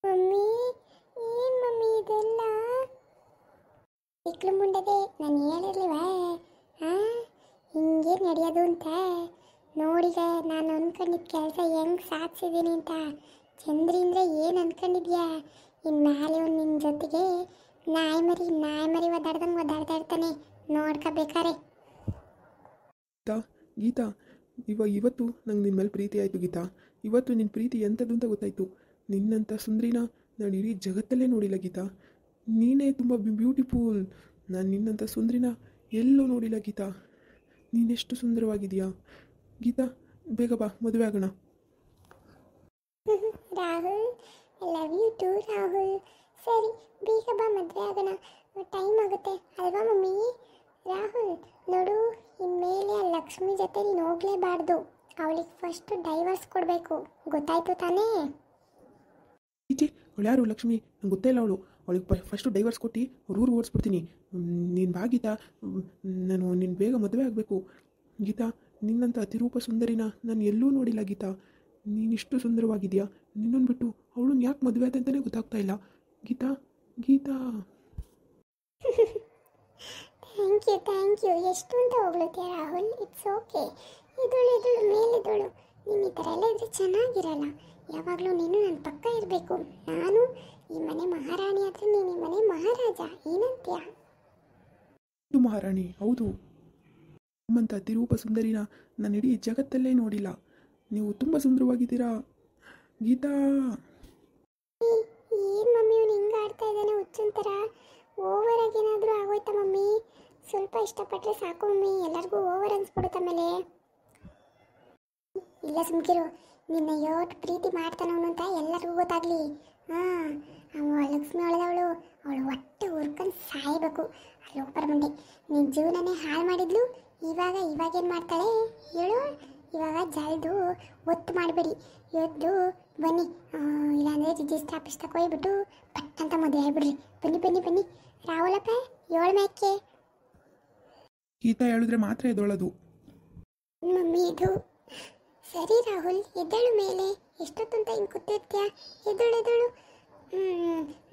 Mummy, ಏನು mummy ಇದೆಲ್ಲ? ಇಕ್ಳು ಮುಂಡದೆ ನಾನು ಹೇಳಿರ್ಲಿವಾ? ಹಾಂ, ಹಿಂಗೆ ನಡೆಯೋದು ಅಂತ. ನೋಡಿಗ ನಾನು ಅಂದ್ಕೊಂಡಿದ್ದ ಕೆಲಸ ಹೆಂಗೆ ಸಾಧಿಸಿದ್ದೀನಿ ಅಂತ. ಚಂದ್ರಿ ಅಂದರೆ ಏನು ಅಂದ್ಕೊಂಡಿದ್ಯಾ? ಇನ್ಮೇಲೆ ಅವ್ನು ನಿನ್ನ ಜೊತೆಗೆ ನಾಯಿ ಮರಿ ಒದ್ದಾಡ್ತಾ ಇರ್ತಾನೆ, ನೋಡ್ಕೋಬೇಕಾರೆ. ಗೀತಾ ಗೀತಾ ಇವತ್ತು ನಂಗೆ ನಿನ್ನ ಮೇಲೆ ಪ್ರೀತಿ ಆಯಿತು ಗೀತಾ. ಇವತ್ತು ನಿನ್ನ ಪ್ರೀತಿ ಎಂಥದ್ದು ಅಂತ ಗೊತ್ತಾಯಿತು. ನಿನ್ನಂಥ ಸುಂದರಿನ ನಾನು ಇಡೀ ಜಗತ್ತಲ್ಲೇ ನೋಡಿಲ್ಲ ಗೀತಾ. ನೀನೇ ತುಂಬ ಬ್ಯೂಟಿಫುಲ್. ನಾನು ನಿನ್ನಂಥ ಸುಂದರಿನ ಎಲ್ಲೂ ನೋಡಿಲ್ಲ ಗೀತಾ. ನೀನೆಷ್ಟು ಸುಂದರವಾಗಿದೆಯಾ ಗೀತಾ. ಬೇಗ ಬಾ, ಮದುವೆ ಆಗೋಣ. Rahul, I love you too Rahul. ಸರಿ, ಬೇಗ ಬಾ, ಮದುವೆ ಆಗೋಣ. ಟೈಮ್ ಆಗುತ್ತೆ ಅಲ್ವಾ ಮಮ್ಮಿ? ರಾಹುಲ್ ನೋಡು, ಇನ್ಮೇಲೆ ಆ ಲಕ್ಷ್ಮಿ ಜೊತೆ ನೀನು ಹೋಗಲೇಬಾರ್ದು. ಅವಳಿಗೆ ಫಸ್ಟ್ ಡೈವರ್ಸ್ ಕೊಡಬೇಕು, ಗೊತ್ತಾಯ್ತು ತಾನೇ? ಈಚೆ ಅವಳು ಯಾರು? ಲಕ್ಷ್ಮಿ ನಂಗೆ ಗೊತ್ತೇ ಇಲ್ಲ. ಅವಳಿಗೆ ಫಸ್ಟು ಡೈವರ್ಸ್ ಕೊಟ್ಟು ಊರು ಓಡಿಸ್ಬಿಡ್ತೀನಿ. ನೀನು ಬಾ ಗೀತಾ, ನಾನು ನಿನ್ನ ಬೇಗ ಮದುವೆ ಆಗಬೇಕು ಗೀತಾ. ನಿನ್ನಂಥ ಅತಿರೂಪ ಸುಂದರಿನ ನಾನು ಎಲ್ಲೂ ನೋಡಿಲ್ಲ ಗೀತಾ. ನೀನಿಷ್ಟು ಸುಂದರವಾಗಿದೆಯಾ. ನಿನ್ನನ್ನು ಬಿಟ್ಟು ಅವಳನ್ನ ಯಾಕೆ ಮದುವೆ ಆದ ಅಂತಲೇ ಗೊತ್ತಾಗ್ತಾ ಇಲ್ಲ ಗೀತಾ. Geetha thank you. ಎಷ್ಟು ಅಂತ ಹೋಗ್ಲತ್ತೀಯ ರಾಹುಲ್? It's okay. ಇದಳು ಮೇಲಿದಳು. ನೀನು ಈ ಥರ ಎಲ್ಲ ಇದ್ರೆ ಚೆನ್ನಾಗಿರಲ್ಲ. ಯಾವಾಗಲೂ ನೀನು ನನ್ನ ಪಕ್ಕ ಇರಬೇಕು. ನಾನು ಈ ಮನೆ ಮಹಾರಾಣಿ ಆದರೆ ನೀನು ಈ ಮನೆ ಮಹಾರಾಜ. ಏನಂತೀಯ? ಇದು ಮಹಾರಾಣಿ ಹೌದು. ನಿಮ್ಮಂಥ ಅತಿರೂಪ ಸುಂದರಿನ ನಾನು ಇಡೀ ಜಗತ್ತಲ್ಲೇ ನೋಡಿಲ್ಲ. ನೀವು ತುಂಬ ಸುಂದರವಾಗಿದ್ದೀರಾ ಗೀತಾ. ಏನು ಮಮ್ಮಿ ಇವನು ಹಿಂಗೆ ಆಡ್ತಾ ಇದ್ದಾನೆ ಹುಚ್ಚಂತರ? ಓವರಾಗಿ ಏನಾದರೂ ಆಗೋಯ್ತಾ ಮಮ್ಮಿ? ಸ್ವಲ್ಪ ಇಷ್ಟಪಟ್ಟರೆ ಸಾಕು ಮಮ್ಮಿ, ಎಲ್ಲರಿಗೂ ಓವರ್ ಅನ್ಸ್ಬಿಡುತ್ತೆ ಆಮೇಲೆ. ಇಲ್ಲ ಸುಮ್ಕಿರು, ನಿನ್ನ ಯೋಟ್ ಪ್ರೀತಿ ಮಾಡ್ತಾನವನು ಅಂತ ಎಲ್ಲರಿಗೂ ಗೊತ್ತಾಗಲಿ. ಹಾಂ, ಲಕ್ಷ್ಮಿ ಅವಳು ಹೊಟ್ಟೆ ಹುರ್ಕೊಂಡು ಸಾಯಬೇಕು. ಅಲ್ಲಿ ಒಬ್ಬರ ಮುಂದೆ ನಿನ್ನ ಜೀವನನೇ ಹಾಳು ಮಾಡಿದ್ಲು. ಇವಾಗೇನು ಮಾಡ್ತಾಳೆ ಹೇಳು? ಇವಾಗ ಜಲ್ದು ಒತ್ತು ಮಾಡಬೇಡಿ, ಎದ್ದು ಬನ್ನಿ. ಇಲ್ಲಾಂದರೆ ರಿಜಿಸ್ಟರ್ ಆಫೀಸ್ ಹೋಗ್ಬಿಟ್ಟು ಪಟ್ ಅಂತ ಮದುವೆ ಆಗ್ಬಿಡ್ರಿ. ಬನ್ನಿ ರಾಹುಲಪ್ಪ, ಏಳು ಮೇಕೆ. ಗೀತಾ ಹೇಳಿದ್ರೆ ಮಾತ್ರ ಎದ್ದೊಳೋದು. ಮಮ್ಮಿ ಇದು ಸರಿ ರಾಹುಲ್, ಎದ್ದೇಳು ಮೇಲೆ. ಎಷ್ಟೊತ್ತಂತ ಹಿಂಗೆ ಕೂತಿರ್ತೀಯ? ಎದ್ದೇಳು.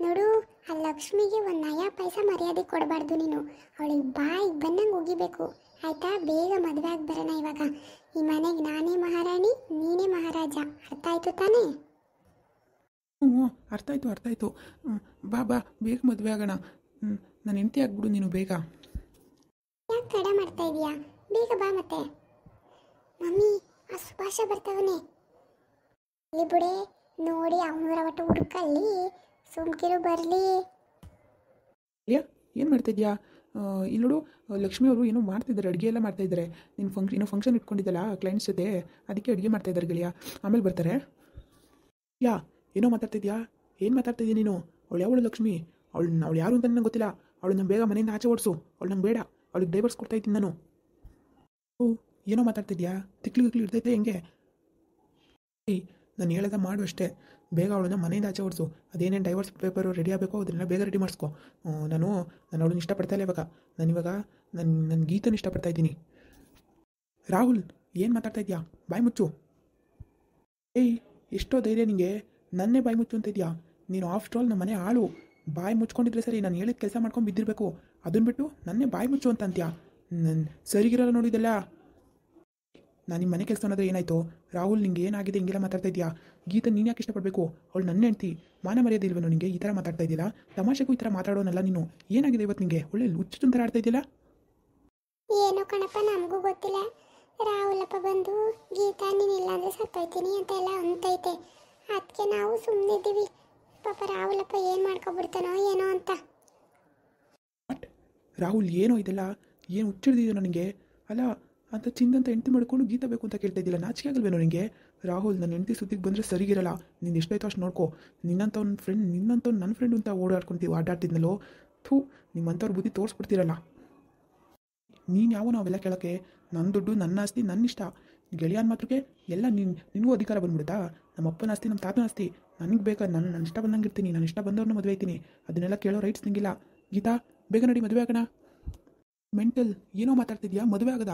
ನೋಡು, ಆ ಲಕ್ಷ್ಮಿಗೆ ಒಂದು ನಯಾ ಪೈಸ ಮರ್ಯಾದೆ ಕೊಡಬಾರ್ದು ನೀನು. ಅವಳಿಗೆ ಬಾಯಿಗೆ ಬಂದಂಗೆ ಹೋಗಿಬೇಕು, ಆಯಿತಾ? ಬೇಗ ಮದುವೆ ಆಗಿ ಬರೋಣ ಇವಾಗ. ಈ ಮನೆಗೆ ನಾನೇ ಮಹಾರಾಣಿ, ನೀನೇ ಮಹಾರಾಜ. ಅರ್ಥ ಆಯಿತು ತಾನೇ? ಹ್ಞೂ, ಅರ್ಥ ಆಯಿತು. ಬಾ ಬೇಗ ಮದುವೆ ಆಗೋಣ. ನಾನು ಹೆಂಡತಿ ಆಗ್ಬಿಡು ನೀನು ಬೇಗ. ಯಾಕೆ ತಡ ಮಾಡ್ತಾ ಇದೀಯಾ? ಬೇಗ ಬಾ ಮತ್ತೆ. ಮಮ್ಮಿ, ಆ ಸುಭಾಷ ಬರ್ತಾವನೆ. ಇಲ್ಲಿ ಬುಡೆ ನೋಡಿ, ಅವನೂರ ಒಟ್ಟು ಹುಡುಕಲ್ಲಿ. ಸುಮ್ಕಿರು ಬರಲಿ. ಏನು ಮಾಡ್ತಾಯಿದ್ಯಾ? ಇಲ್ಲಿ ನೋಡು, ಲಕ್ಷ್ಮಿ ಅವರು ಏನೋ ಮಾಡ್ತಿದ್ದಾರೆ, ಅಡುಗೆ ಎಲ್ಲ ಮಾಡ್ತಾಯಿದ್ದಾರೆ. ಏನೋ ಫಂಕ್ಷನ್ ಇಟ್ಕೊಂಡಿದ್ದಲ್ಲ ಕ್ಲೈಂಟ್ಸ್ ಜೊತೆ, ಅದಕ್ಕೆ ಅಡುಗೆ ಮಾಡ್ತಾಯಿದ್ದಾರೆ ಗೆಳೆಯ. ಆಮೇಲೆ ಬರ್ತಾರೆ. ಏನೋ ಮಾತಾಡ್ತಿದ್ಯಾ? ಏನು ಮಾತಾಡ್ತಿದ್ಯಾ ನೀನು? ಅವಳು ಯಾವಳು ಲಕ್ಷ್ಮಿ? ಅವಳು ಯಾರು ಅಂತ ನನಗೆ ಗೊತ್ತಿಲ್ಲ. ಅವಳು ನಂಗೆ ಬೇಗ ಮನೆಯಿಂದ ಆಚೆ ಓಡಿಸು. ಅವಳು ನಂಗೆ ಬೇಡ. ಅವಳಿಗೆ ಡೈವರ್ಸ್ ಕೊಡ್ತಾ ಇದ್ದೀನಿ ನಾನು. ಏನೋ ಮಾತಾಡ್ತಿದ್ಯಾ? ತಿಕ್ಲಿ ಇರ್ತೈತೆ ಹೆಂಗೆ? ನಾನು ಹೇಳೋದ ಮಾಡು ಅಷ್ಟೇ. ಬೇಗ ಅವಳನ್ನ ಮನೆಯಿಂದ ಆಚೆ ಓಡಿಸು. ಅದೇನೇನು ಡೈವರ್ಸ್ ಪೇಪರು ರೆಡಿ ಆಗಬೇಕೋ ಅದನ್ನೆಲ್ಲ ಬೇಗ ರೆಡಿ ಮಾಡಿಸ್ಕೊ. ನಾನು ಅವಳನ್ನ ಇಷ್ಟಪಡ್ತಾ ಇಲ್ಲ ಇವಾಗ. ನನ್ನ ಗೀತನ ಇಷ್ಟಪಡ್ತಾ ಇದ್ದೀನಿ. ರಾಹುಲ್, ಏನು ಮಾತಾಡ್ತಾ ಇದೆಯಾ? ಬಾಯಿ ಮುಚ್ಚು. ಎಷ್ಟೋ ಧೈರ್ಯ ನಿನಗೆ? ನನ್ನೇ ಬಾಯಿ ಮುಚ್ಚು ಅಂತ ಇದೆಯಾ ನೀನು? ಆಫ್ಟರ್ ಆಲ್ ನಮ್ಮ ಮನೆ ಆಳು. ಬಾಯಿ ಮುಚ್ಕೊಂಡಿದ್ರೆ ಸರಿ, ನಾನು ಹೇಳಿದ ಕೆಲಸ ಮಾಡ್ಕೊಂಡು ಬಿದ್ದಿರಬೇಕು. ಅದನ್ನು ಬಿಟ್ಟು ನನ್ನೇ ಬಾಯಿ ಮುಚ್ಚು ಅಂತ ಅಂತೀಯಾ? ಸರಿಗಿರಲ್ಲ ನೋಡಿದೆಲ್ಲ. ನಾನು ನಿಮ್ಮ ಮನೆ ಕೆಲಸ ಅನ್ನೋದು ಏನಾಯಿತು? ರಾಹುಲ್, ನಿಂಗೆ ಏನಾಗಿದೆ ಹಿಂಗೆಲ್ಲ ಮಾತಾಡ್ತಾ ಇದೆಯಾ? ಗೀತಾ ನೀನು ಯಾಕೆ ಇಷ್ಟಪಡಬೇಕು? ಅವಳು ನನ್ನ ಹೆಂಡ್ತಿ. ಮಾನ ಮರ್ಯಾದೆ ಇಲ್ವೇನೋ ನಿನಗೆ? ಈ ಥರ ಮಾತಾಡ್ತಾ ಇದೆಯಲ್ಲ, ತಮಾಷೆಗೂ ಈ ಥರ ಮಾತಾಡೋನಲ್ಲ ನೀನು. ಏನಾಗಿದೆ ಇವತ್ತು ನಿನಗೆ? ಒಳ್ಳೆ ಹುಚ್ಚು ಥರ ಆಡ್ತಾ ಇದೆಯಲ್ಲ. ಏನೋ ಕಣಪ್ಪ, ನಮಗೂ ಗೊತ್ತಿಲ್ಲ. ರಾಹುಲಪ್ಪ ಬಂದು ಗೀತಾ ನೀನು ಇಲ್ಲಾಂದ್ರೆ ಸತ್ತೋಯ್ತೀನಿ ಅಂತ ಎಲ್ಲ ಅಂತೈತೆ. ಅದಕ್ಕೆ ನಾವು ಸುಮ್ಮನಿದ್ದೀವಿ. ಪಾಪ ರಾಹುಲಪ್ಪ ಏನು ಮಾಡ್ಕೊಬಿಡ್ತಾನೋ ಏನೋ ಅಂತ. ಬಟ್ ರಾಹುಲ್, ಏನೋ ಇದೆಲ್ಲ? ಏನು ಹುಚ್ಚಿಡ್ದಿದೆಯೋ ನನಗೆ? ಅಲ್ಲ, ಅಂತ ಚಿಂದಂತ ಹೆಂಡತಿ ಮಾಡ್ಕೊಂಡು ಗೀತಾ ಬೇಕು ಅಂತ ಕೇಳ್ತಾ ಇದ್ದಿಲ್ಲ. ನಾಚಿಕೆ ಆಗಲ್ವೇನೋ ನಿನಗೆ? ರಾಹುಲ್, ನನ್ನ ಹೆಂಡತಿ ಸುದ್ದಿಗೆ ಬಂದರೆ ಸರಿಗಿರಲ್ಲ. ನಿಂದು ಎಷ್ಟಾಯ್ತು ಅಷ್ಟು ನೋಡ್ಕೋ. ನಿನ್ನಂಥವ್ನು ನನ್ನ ಫ್ರೆಂಡು ಅಂತ ಆಟಾಡ್ತಿದ್ನಲ್ಲೋ. ಥೂ, ನಿಮ್ಮಂಥವ್ರ ಬುದ್ಧಿ ತೋರಿಸ್ಬಿಡ್ತೀರಲ್ಲ. ನೀನು ಯಾವನೋ ಅವೆಲ್ಲ ಕೇಳೋಕ್ಕೆ? ನನ್ನ ದುಡ್ಡು, ನನ್ನ ಆಸ್ತಿ, ನನ್ನ ಇಷ್ಟ. ಗೆಳೆಯನ ಮಾತ್ರಕ್ಕೆ ಎಲ್ಲ ನಿನಗೂ ಅಧಿಕಾರ ಬಂದ್ಬಿಡುತ್ತಾ? ನಮ್ಮ ಅಪ್ಪನ ಆಸ್ತಿ, ನಮ್ಮ ತಾತನ ಆಸ್ತಿ ನನಗೆ ಬೇಕಾ? ನನ್ನ ಇಷ್ಟ ಬಂದಂಗೆ ಇರ್ತೀನಿ. ನಾನು ಇಷ್ಟ ಬಂದವ್ರನ್ನ ಮದುವೆ ಆಯ್ತೀನಿ. ಅದನ್ನೆಲ್ಲ ಕೇಳೋ ರೈಟ್ಸ್ ನಿಂಗಿಲ್ಲ. ಗೀತಾ, ಬೇಗ ನಡಿ, ಮದುವೆ ಆಗೋಣ. ಮೆಂಟಲ್, ಏನೋ ಮಾತಾಡ್ತಿದ್ಯಾ? ಮದುವೆ ಆಗದ?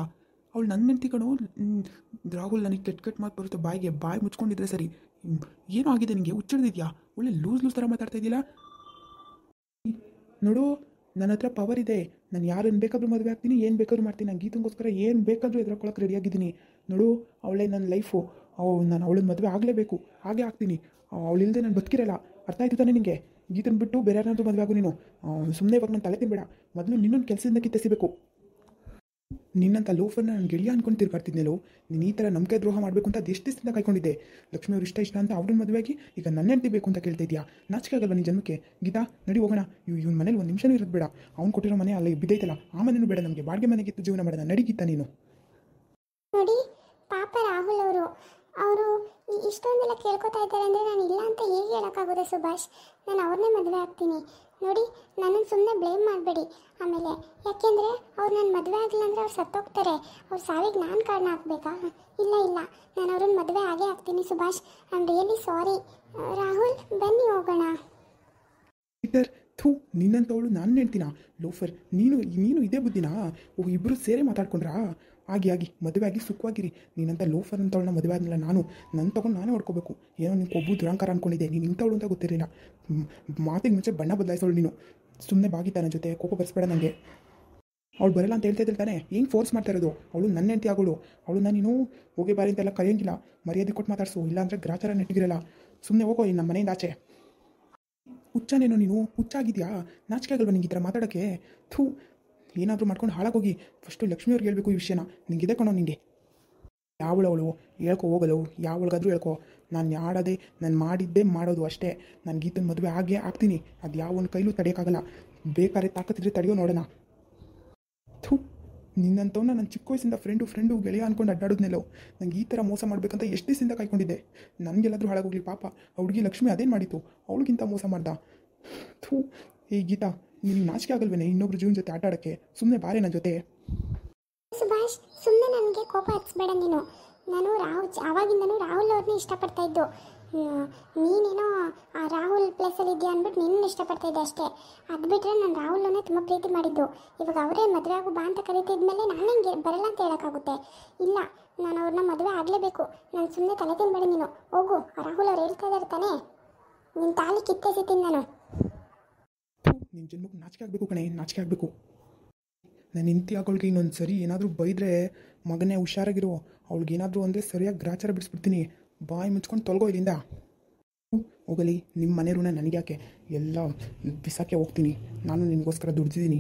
ಅವಳು ನನ್ನ ಹೆಂಡ್ತಿ ಕಣೋ. ರಾಹುಲ್, ನನಗೆ ಕೆಟ್ಟ ಮಾತು ಬರುತ್ತೆ ಬಾಯಿಗೆ. ಬಾಯಿ ಮುಚ್ಕೊಂಡಿದ್ರೆ ಸರಿ. ಏನೋ ಆಗಿದೆ ನಿನಗೆ? ಹುಚ್ಚಿಡ್ದಿದ್ಯಾ? ಒಳ್ಳೆ ಲೂಸ್ ಥರ ಮಾತಾಡ್ತಾ ಇದೆಯಲ್ಲ. ನೋಡು, ನನ್ನ ಹತ್ರ ಪವರ್ ಇದೆ. ನಾನು ಯಾರನ್ನು ಬೇಕಾದರೂ ಮದುವೆ ಆಗ್ತೀನಿ, ಏನು ಬೇಕಾದ್ರೂ ಮಾಡ್ತೀನಿ. ನಾನು ಗೀತಂಗೋಸ್ಕರ ಏನು ಬೇಕಾದರೂ ಎದುರ್ಕೊಳ್ಳೋಕೆ ರೆಡಿಯಾಗಿದ್ದೀನಿ. ನೋಡು, ಅವಳೇ ನನ್ನ ಲೈಫು. ನಾನು ಅವಳನ್ನ ಮದುವೆ ಆಗಲೇಬೇಕು, ಹಾಗೆ ಆಗ್ತೀನಿ. ಅವಳಿಲ್ಲದೆ ನಾನು ಬದುಕಿರಲ್ಲ. ಅರ್ಥ ಆಯ್ತು ತಾನೇ ನಿನಗೆ? ಗೀತನ ಬಿಟ್ಟು ಬೇರೆ ಯಾರಾದ್ರೂ ಮದುವೆ ಆಗು ನೀನು. ಸುಮ್ಮನೆ ಇವಾಗ ನಾನು ತಲೆ ತಿನ್ಬೇಡ. ಮೊದಲು ನಿನ್ನೊಂದು ಕೆಲಸದಿಂದ ಕಿತ್ತಿಸಬೇಕು. ನಿನ್ನಂಥ ಲೋಫರ್ನ ನಾನು ಗೆಳೆಯ ಅನ್ಕೊಂಡು ತಿರ್ಗಾಡ್ತಿದ್ನೇಲೋ. ನೀನು ಈ ಥರ ನಂಬಿಕೆ ದ್ರೋಹ ಮಾಡಬೇಕು ಅಂತ ಎಷ್ಟು ದಿವಸದಿಂದ ಕಾಯ್ಕೊಂಡಿದ್ದೆ. ಲಕ್ಷ್ಮಿ ಅವ್ರು ಇಷ್ಟ ಅಂತ ಅವ್ರನ್ನ ಮದುವೆಯಾಗಿ ಈಗ ನನ್ನ ಹೆಂಡತಿ ಬೇಕು ಅಂತ ಕೇಳ್ತಾ ಇದೆಯಾ? ನಾಚಿಕೆ ಆಗಲ್ವ ನಿನ್ನ ಜನ್ಮಕ್ಕೆ? ಗೀತಾ, ನಡಿ ಹೋಗೋಣ. ಇವ್ನ ಮನೇಲಿ ಒಂದು ನಿಮಿಷನೂ ಇರೋದು ಬೇಡ. ಅವ್ನು ಕೊಟ್ಟಿರೋ ಮನೆ ಅಲ್ಲಿ ಬಿದ್ದೈತಲ್ಲ, ಆ ಮನೆಯೂ ಬೇಡ ನಮಗೆ. ಬಾಡಿಗೆ ಮನೆಗಿತ್ತು ಜೀವನ ಮಾಡೋಣ. ನಡಿ ಗೀತಾ ನೀನು. ನೋಡಿ, ಪಾಪ ರಾಹುಲ್ ಅವರು ಇಷ್ಟೊಂದೆಲ್ಲ ಕೇಳ್ಕೊತಾ ಇದ್ದಾರೆ ಅಂದರೆ ನಾನು ಇಲ್ಲ ಅಂತ ಹೇಗೆ ಹೇಳೋಕ್ಕಾಗೋದೆ ಸುಭಾಷ್? ನಾನು ಅವ್ರನ್ನೇ ಮದುವೆ ಆಗ್ತೀನಿ. ನೋಡಿ, ನನ್ನನ್ನು ಸುಮ್ಮನೆ ಬ್ಲೇಮ್ ಮಾಡಬೇಡಿ ಆಮೇಲೆ. ಯಾಕೆಂದರೆ ಅವ್ರು ನನ್ನ ಮದುವೆ ಆಗಿಲ್ಲ ಅಂದರೆ ಅವ್ರು ಸತ್ತೋಗ್ತಾರೆ. ಅವ್ರ ಸಾವಿಗೆ ನಾನು ಕಾರಣ ಆಗಬೇಕಾ? ಇಲ್ಲ, ನಾನು ಅವ್ರನ್ನ ಮದುವೆ ಆಗೇ ಆಗ್ತೀನಿ Subhash. I am really sorry. Rahul, ಬನ್ನಿ ಹೋಗೋಣ. ಪೀಟರ್, ಥೂ, ನಿನ್ನಂಥವಳು ನಾನು ಹೇಳ್ತೀನ? ಲೋಫರ್, ನೀನು ಇದೇ ಬುದ್ಧಿನಾ? ಇಬ್ಬರು ಸೇರೆ ಮಾತಾಡ್ಕೊಂಡ್ರಾ? ಆಗಿ ಮದುವೆ ಆಗಿ ಸುಖವಾಗಿರಿ. ನೀನಂತ ಲೋಫರ್ ಅಂತವಳನ್ನ ಮದುವೆ ಆದ್ಮೇಲೆ ನನ್ನ ತೊಗೊಂಡು ನಾನೇ ಹೊಡ್ಕೋಬೇಕು. ಏನೋ ನಿನ್ನ ಕೊಬ್ಬು ದುರಂಕಾರ ಅಂದ್ಕೊಂಡಿದ್ದೆ. ನೀನು ಇಂಥವಳು ಅಂತ ಗೊತ್ತಿರಲಿಲ್ಲ. ಮಾತಿಗೆ ಮುಂಚೆ ಬಣ್ಣ ಬದಲಾಯಿಸೋಳು ನೀನು. ಸುಮ್ಮನೆ ಬಾಗಿತಾ ನನ್ನ ಜೊತೆ ಕೋಪ ಬರೆಸ್ಬೇಡ ನನಗೆ. ಅವಳು ಬರಲ್ಲ ಅಂತ ಹೇಳ್ತಾ ಇದ್ದಿಲ್ಲ ತಾನೆ? ಹೆಂಗೆ ಫೋರ್ಸ್ ಮಾಡ್ತಾ ಇರೋದು? ಅವಳು ನನ್ನ ಹೆಂಡತಿ ಆಗೋಳು. ಅವಳನ್ನ ನೀನು ಹೋಗಿ ಬಾರಿ ಅಂತೆಲ್ಲ ಕರೆಯೋಂಗಿಲ್ಲ. ಮರ್ಯಾದೆ ಕೊಟ್ಟು ಮಾತಾಡ್ಸು, ಇಲ್ಲಾಂದರೆ ಗ್ರಾಚಾರ ನೆಟ್ಟಿಗಿರಲ್ಲ. ಸುಮ್ಮನೆ ಹೋಗೋ ನಮ್ಮ ಮನೆಯಿಂದ ಆಚೆ. ಹುಚ್ಚನೇನೋ ನೀನು? ಹುಚ್ಚಾಗಿದೆಯಾ? ನಾಚಿಕೆ ಆಗಲ್ವ ನಿಂಗೆ ಈ ಥರ ಮಾತಾಡೋಕ್ಕೆ? ಥೂ, ಏನಾದರೂ ಮಾಡ್ಕೊಂಡು ಹಾಳಾಗೋಗಿ. ಫಸ್ಟು ಲಕ್ಷ್ಮಿಯವ್ರಿಗೆ ಹೇಳ್ಬೇಕು ಈ ವಿಷಯನ. ನಿಂಗಿದೆ ಕಣೋ ನಿಂಗೆ. ಯಾವಳವಳು ಹೇಳ್ಕೊ ಹೋಗಲು? ಯಾವಳಿಗಾದ್ರೂ ಹೇಳ್ಕೊ. ನಾನು ಆಡೋದೆ, ನಾನು ಮಾಡಿದ್ದೇ ಮಾಡೋದು ಅಷ್ಟೇ. ನಾನು ಗೀತನ ಮದುವೆ ಆಗೇ ಆಗ್ತೀನಿ. ಅದು ಯಾವನ ಕೈಲೂ ತಡೆಯೋಕ್ಕಾಗಲ್ಲ. ಬೇಕಾದ್ರೆ ತಾಕತ್ತಿದ್ರೆ ತಡೆಯೋ ನೋಡೋಣ. ಥೂ, ನಿನ್ನಂಥವನ್ನ ನಾನು ಚಿಕ್ಕ ವಯಸ್ಸಿಂದ ಫ್ರೆಂಡು ಗೆಳೆಯ ಅಂದ್ಕೊಂಡು ಅಡ್ಡಾಡೋದ್ನೆಲ್ಲೋ. ನಂಗೆ ಈ ಥರ ಮೋಸ ಮಾಡಬೇಕಂತ ಎಷ್ಟು ದಿವಸದಿಂದ ಕಾಯ್ಕೊಂಡಿದ್ದೆ. ನನಗೆಲ್ಲಾದರೂ ಹಾಳಾಗೋಗ್ಲಿ ಪಾಪ. ಹುಡುಗಿ ಲಕ್ಷ್ಮಿ ಅದೇನು ಮಾಡಿತ್ತು? ಅವಳಿಗಿಂತ ಮೋಸ ಮಾಡ್ದ. ಥೂ, ಈ ಗೀತಾ, ನಿನಗೆ ನಾಚಿಕೆ ಆಗಲ್ವೇನೆ ಇನ್ನೊಬ್ರು ಜೀವನ ಜೊತೆ ಆಟ ಆಡೋಕ್ಕೆ? ಸುಮ್ಮನೆ ಬಾರೆ ನನ್ನ ಜೊತೆ. ಸುಭಾಷ್, ಸುಮ್ಮನೆ ನನಗೆ ಕೋಪ ಹಚ್ಬೇಡ ನೀನು. ನಾನು ಆವಾಗಿಂದನೂ ರಾಹುಲ್ ಅವ್ರನ್ನೇ ಇಷ್ಟಪಡ್ತಾ ಇದ್ದು. ನೀನೇನೋ ಆ ರಾಹುಲ್ ಪ್ಲೇಸಲ್ಲಿ ಇದೆಯಾ ಅಂದ್ಬಿಟ್ಟು ನಿನ್ನ ಇಷ್ಟಪಡ್ತಾ ಇದ್ದೆ ಅಷ್ಟೇ. ಅದು ಬಿಟ್ಟರೆ ನಾನು ರಾಹುಲನ್ನೇ ತುಂಬ ಪ್ರೀತಿ ಮಾಡಿದ್ದು. ಇವಾಗ ಅವರೇ ಮದುವೆ ಆಗು ಬಾ ಅಂತ ಕರೀತಿದ್ಮೇಲೆ ನಾನು ಹಿಂಗೆ ಬರಲ್ಲ ಅಂತ ಹೇಳೋಕ್ಕಾಗುತ್ತೆ? ಇಲ್ಲ, ನಾನು ಅವ್ರನ್ನ ಮದುವೆ ಆಗಲೇಬೇಕು. ನಾನು ಸುಮ್ಮನೆ ತಲೆ ತಿನ್ಬೇಡಿ ನೀನು. ಹೋಗು, ರಾಹುಲ್ ಅವ್ರು ಹೇಳ್ತಾ ಇದ್ದಾರೆ ತಾನೇ, ನಿನ್ನ ತಾಲಿ ಕಿತ್ತೆಸಿತೀನಿ ನಾನು. ನಿನ್ನ ಜನ್ಮಕ್ಕೆ ನಾಚಿಕೆ ಆಗಬೇಕು ಕಣೆ, ನಾಚಿಕೆ ಆಗಬೇಕು. ನಾನು ಹೆಂಡತಿ ಆಗೋಳಿಗೆ ಇನ್ನೊಂದು ಸರಿ ಏನಾದರೂ ಬೈದರೆ ಮಗನೇ ಹುಷಾರಾಗಿರೋ. ಅವಳಿಗೇನಾದರೂ ಅಂದರೆ ಸರಿಯಾಗಿ ಗ್ರಾಚಾರ ಬಿಡಿಸ್ಬಿಡ್ತೀನಿ. ಬಾಯಿ ಮುಚ್ಕೊಂಡು ತೊಲಗೋ ಇಲ್ಲಿಂದ. ಹೋಗಲಿ, ನಿಮ್ಮ ಮನೆ ಋಣ ನನಗ್ಯಾಕೆ? ಎಲ್ಲ ಬಿಸಾಕೆ ಹೋಗ್ತೀನಿ. ನಾನು ನಿನಗೋಸ್ಕರ ದುಡ್ದಿದ್ದೀನಿ.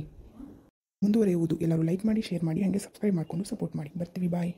ಮುಂದುವರೆಯುವುದು. ಎಲ್ಲರೂ ಲೈಕ್ ಮಾಡಿ, ಶೇರ್ ಮಾಡಿ, ಹಾಗೆ ಸಬ್ಸ್ಕ್ರೈಬ್ ಮಾಡಿಕೊಂಡು ಸಪೋರ್ಟ್ ಮಾಡಿ. ಬರ್ತೀವಿ, ಬಾಯ್.